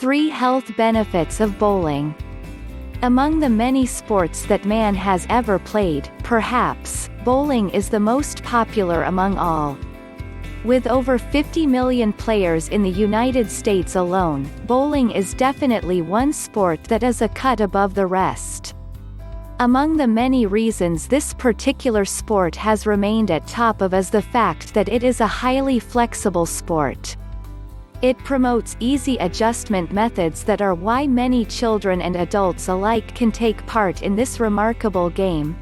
3 Health benefits of bowling. Among the many sports that man has ever played, perhaps, bowling is the most popular among all. With over 50 million players in the United States alone, bowling is definitely one sport that is a cut above the rest. Among the many reasons this particular sport has remained at top of is the fact that it is a highly flexible sport. It promotes easy adjustment methods that are why many children and adults alike can take part in this remarkable game.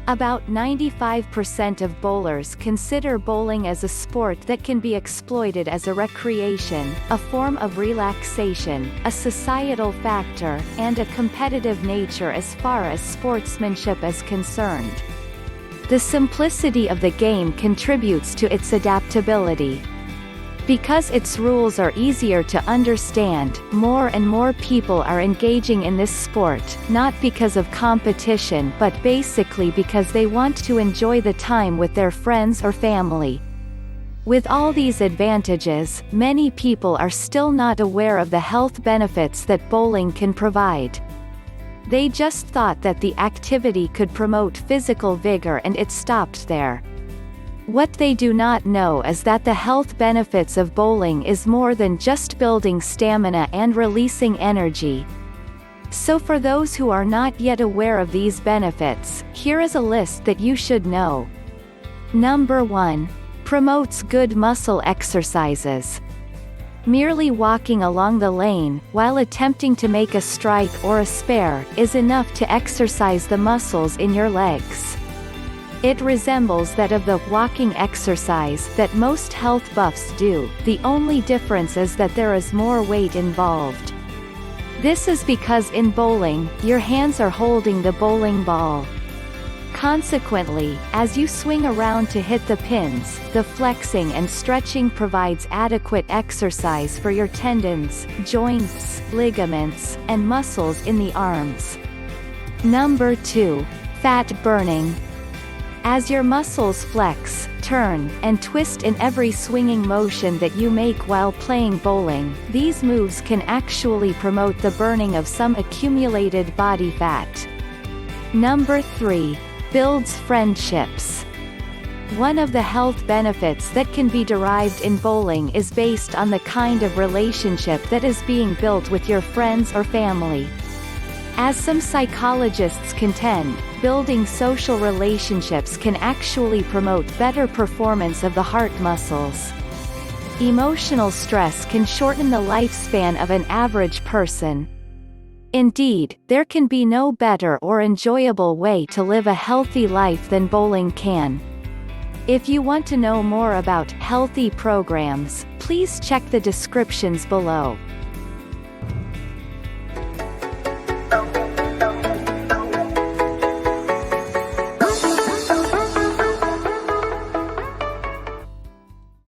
About 95% of bowlers consider bowling as a sport that can be exploited as a recreation, a form of relaxation, a societal factor, and a competitive nature as far as sportsmanship is concerned. The simplicity of the game contributes to its adaptability. Because its rules are easier to understand, more and more people are engaging in this sport, not because of competition but basically because they want to enjoy the time with their friends or family. With all these advantages, many people are still not aware of the health benefits that bowling can provide. They just thought that the activity could promote physical vigor and it stopped there. What they do not know is that the health benefits of bowling is more than just building stamina and releasing energy. So for those who are not yet aware of these benefits, here is a list that you should know. Number 1. Promotes good muscle exercises. Merely walking along the lane, while attempting to make a strike or a spare, is enough to exercise the muscles in your legs. It resembles that of the walking exercise that most health buffs do, the only difference is that there is more weight involved. This is because in bowling, your hands are holding the bowling ball. Consequently, as you swing around to hit the pins, the flexing and stretching provides adequate exercise for your tendons, joints, ligaments, and muscles in the arms. Number 2. Fat burning. As your muscles flex, turn, and twist in every swinging motion that you make while playing bowling, these moves can actually promote the burning of some accumulated body fat. Number 3. Builds friendships. One of the health benefits that can be derived in bowling is based on the kind of relationship that is being built with your friends or family. As some psychologists contend, building social relationships can actually promote better performance of the heart muscles. Emotional stress can shorten the lifespan of an average person. Indeed, there can be no better or enjoyable way to live a healthy life than bowling can. If you want to know more about healthy programs, please check the descriptions below.